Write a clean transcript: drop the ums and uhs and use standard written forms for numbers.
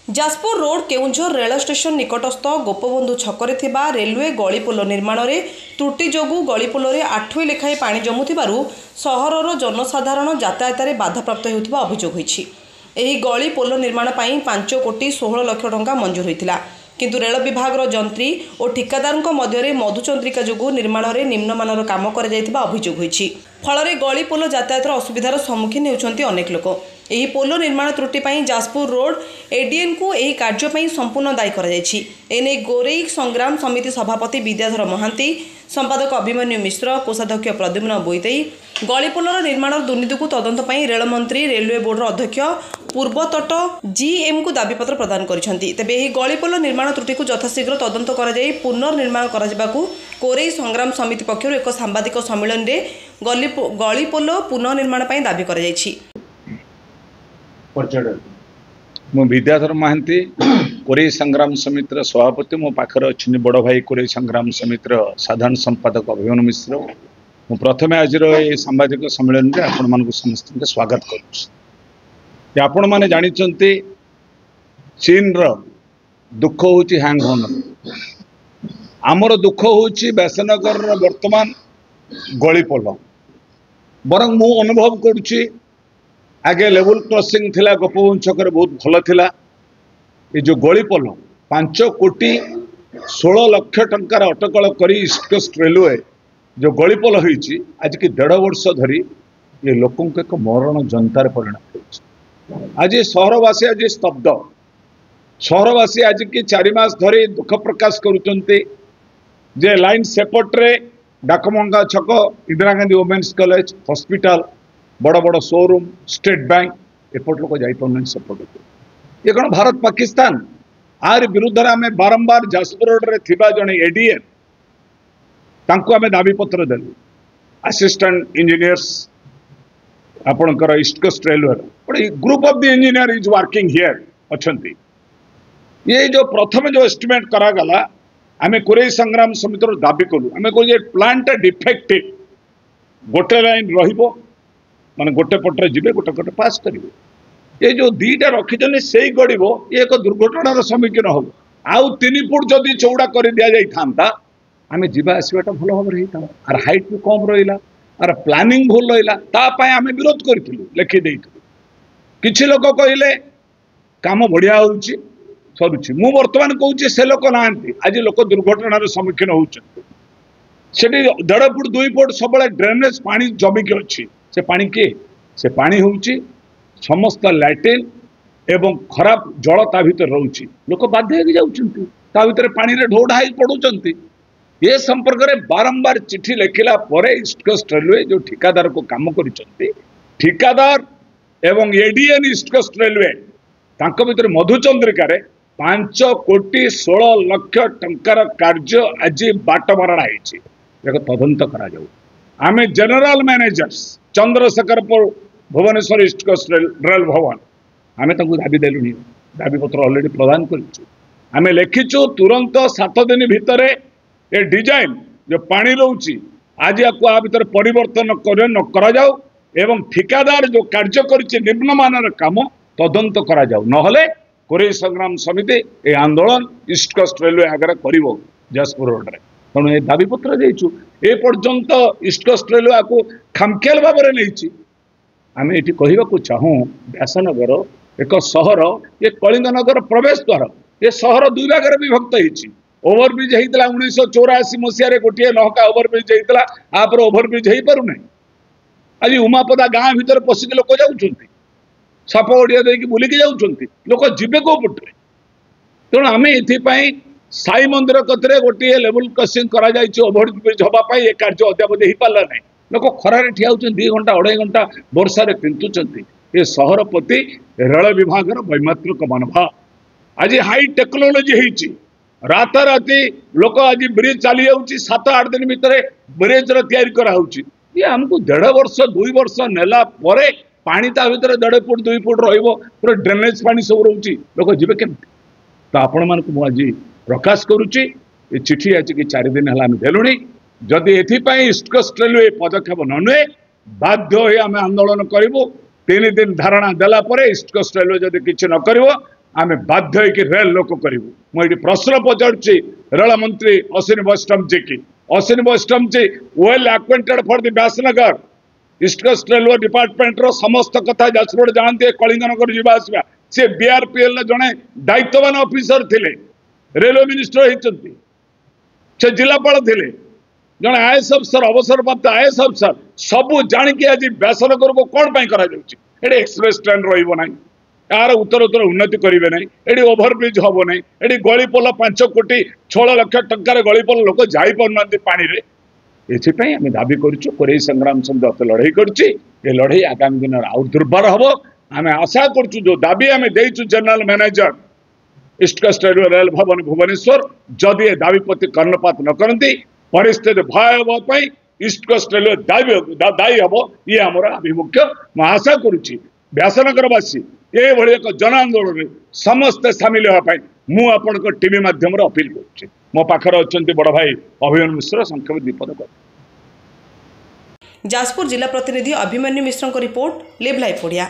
Jajpur road Keonjhar rail station निकटस्थ गोपबंधु छकरे थिबा रेलवे गलीपोल निर्माण में त्रुटि जोगु गलीपोल में 8 लेखाएं पानी जमुथिबारु सहरर जनसाधारण यातायात में बाधाप्राप्त होउथिबा अभियोग होईछि। एही गलीपोल निर्माण पई 5 कोटी 16 लाख टंका मंजूर होइतिला, किंतु रेल विभाग जंत्री और ठिकादार मध्य मधुचंद्रिका जोगु निर्माण में निम्नमानर काम कर अभियोग होईछि। फल गलीपोल यातायात असुविधार सम्मुखीन होउछन्ति अनेक लोक। एही पोल निर्माण त्रुटि पई जाजपुर रोड एडीएन को एही कार्य पई संपूर्ण दायी कर जायछि। एने गोरेई संग्राम समिति सभापति विद्याधर महांती, संपादक अभिमन्यु मिश्र, कोषाध्यक्ष प्रद्युम्न बोईतेई गलीपोलर निर्माण दुर्नीति को तदंत पई रेलमंत्री रेलवे बोर्डर अध्यक्ष पूर्वतट जीएम को दाबीपत्र प्रदान करिसेंति। तेबे एही गलीपोल निर्माण त्रुटि को यथाशीघ्र तदंत करा जाई पुनर्निर्माण करा जिबाकू कोरेई संग्राम समिति पक्षरु एक सांबादिक सम्मेलन रे गलीपोल पुनर्निर्माण पई दाबी करा जायछि। मु विद्याधर महांती कोरेई संग्राम समितिर सभापति, मो पाखर अच्छी बड़ भाई कोरेई संग्राम समितिर साधारण संपादक अभिमन्यु मिश्र। मु प्रथम आज सांबादिक सम्मेलन में आपण मानक समस्त स्वागत करुँ। आपण मैंने जानी चीन दुख हूँ हैंग होनर, आमर दुख हूँ व्यासनगर वर्तमान गलीपोल। बरं मु अनुभव करुच्ची आगे लेवल क्रॉसिंग थिला गोपबंधु छक बहुत भल थिला। ये जो गलीपोल 5 कोटी 16 लाख टंकार अटकल करी ईस्ट कोस्ट रेलवे जो गलीपोल होईची आज की 1.5 वर्ष धरी ये लोकों को एक मरण जनतार परिणत होईची। आज सहरवासी आज स्तब्ध, सहरवासी आज की 4 मास धरी दुख प्रकाश करुचंती जे लाइन सेपट्रे डाकमंगा छक, Indira Gandhi women's college, hospital, बड़ बड़ शोरूम, स्टेट बैंक एपट लोक जापर सेपट। ये कौन भारत पाकिस्तान? आर विरुद्ध आम बारंबार जाजपुर रोड रे थिबा जने एडीएन तांको आम दाबीपत्र देलु। असिस्टेंट इंजीनियर्स आपणकर east coast railway group of the engineer is working here अच्छंती। ये जो प्रथम जो एस्टिमेट करागला आम कोरेई संग्राम समिति दाबी कलु। आम कहूँ प्लांट डिफेक्टिव, गोटे लाइन रहिबो माने गोटे पटरे जिबे गोटे गोटे पास करिवे। ये जो दीटा रखिछन से ही गड़िबो, ये एक दुर्घटनार सम्मुखीन हो। आउ 3 फुट जदि चौड़ा कर दिया जाई थांता आमे जिबा आसीबाटा भलो भाव रहिता। आर हाइट भी कम रहिला, आर प्लानिंग भूल रहिला, ता पय आमे विरोध करथिलु, लेखि देइथिलु। किछि लोक कहिले काम बढ़िया होउची सरुची। मु वर्तमान कहूची से लोक नांती, आज लोक दुर्घटनार सम्मुखीन होउछन। सेठी 1.5 फुट 2 फुट सब ड्रेनेज पानी जमिकी अछि। से पानी के से पानी होउची समस्त लैट्रिन एवं खराब जल ता भीतर रोची। लोक बाध्य हो जाउछंती, ता भीतर पानी रे ढोढाई पडुचंती। ये संपर्क रे बारंबार चिट्ठी लिखिला परे ईस्ट कोस्ट रेलवे जो ठिकादार को काम करिसंती, ठिकादार एवं एडीएन ईस्ट कोस्ट रेलवे तांको भीतर मधुचंद्रिका रे 5 कोटी 16 लाख टंकार कार्य आज बाट मारणा होईची। एक तदंत करा जाऊ। आमे general managers Chandrasekharpur Bhubaneswar East coast rail Bhawan आमे तांको दाबी देलुनी, दाबी पत्र ऑलरेडी प्रदान करिछु। आमे लिखिछु तुरंत 7 दिन भितर ए डिजाइन जो पानी रोची आज या भीतर परिवर्तन न करा जाऊ एवं ठिकादार जो कार्य करिछि निम्नमानर काम तदंत करा जाऊ। नहले कोरेई संग्राम समिति ए आंदोलन ईस्ट कोस्ट रेलवे आगे करिवो जाजपुर रोड रे। तेणु ये दाबीपत्र देइछु। ए पर्यंत ईस्ट कोस्ट रेलवे को खामखेल भाव में नहीं। आम ये कहवाक चाहूँ व्यासनगर एक सहर, ये कलिंगनगर प्रवेश द्वार। ये सहर 2 भाग में विभक्त होती। ओभरब्रिज होता 1984 मसीह गोटे नौका ओभरब्रिज होता, आपर ओभरब्रिज हो पार ना। आज उमापदा गाँ भीतर पशिक लोक जाऊँ, साप ओडिया देकी बुलिकी जाऊँ, लोक जीवे कौ पटे। तेणु आम ये साई मंदिर कतरे गोटे लेवल क्रॉसिंग करा जायछि ओभरब्रिज होबापाई ये कार्य अद्यावधि हो पारा ना। लोक खरारे ठिया होउछन 2 घंटा 2.5 घंटा वर्षा रे पिंतुचंती। ये सहर प्रति रेल विभाग वैमात्रिक मनोभाव। आज हाई टेक्नोलोजी होईछि, राताराति लोक आज ब्रिज चली जाउछि, 7-8 दिन भितर ब्रिज रे तैयारी करा होउछि। ये हमको 1.5 वर्ष 2 वर्ष नेला परे पानी ता भितर 1.5 फुट 2 फुट रहिबो, पूरा ड्रेनेज पानी सब रहउछि। लोक जिबे केमति? तो आपण मानक मु आज प्रकाश करुच्ची। ये चिठी आज की 4 दिन है देलुणी। जदि एथिपाई ईस्ट कोस्ट रेलवे पदक्षेप न नुए बाध्य आम आंदोलन करूँ। 3 दिन धारणा देला परे ईस्ट कोस्ट रेलवे जदि किछि न करिवो आम बाध्य होकर रेल लोक करूँ मुझे प्रश्न पचारुची रेल मंत्री अश्विनी वैष्णव जी की Ashwini Vaishnaw ji well acquainted for the Vyasanagar east coast railway department रो समस्त कथा जाजपुर जानते कलिंगनगर जावासवा सी बीआरपीएल जड़े दायित्ववान ऑफिसर थिले रेलवे मिनिस्टर होती से जिलापाल थिले जड़े आईएएस अफसर अवसरप्राप्त आईएएस अफसर सबू जाणिकी आज व्यासनगर को कौन करा एक्सप्रेस ट्रेन रहा यार उत्तर उत्तर उन्नति करेंगे ना ये ओभरब्रिज हम ना ये गलीपोल 5 कोटी 6 लाख टकर गलीपोल लोक जापना पानी एपाई आम दाबी करुँ कोरेई संग्राम समिति लड़ाई करुच्ची लड़ाई आगामी दिन आउ दुर्भर हम आम आशा करुँ जो दाबी आम देचु general manager east coast rail Bhavan Bhubaneswar जदि ए दाबी प्रति कर्णपात न करती परिस्थिति भयावह ईस्ट कोस्ट रेलवे दायी हम ये आम आभिमुख्य मैं आशा करुच्ची व्यासनगरवासी ये भली एक जन आंदोलन समस्ते सामिल होगापाई मु आपण टीवी माध्यम अपील करुच्ची मो पाखर अच्छा बड़ भाई अभिमन्यु मिश्र संक्षेप दीपद जाजपुर जिला प्रतिनिधि अभिमन्यु मिश्र रिपोर्ट लिव लाइव ओडिया।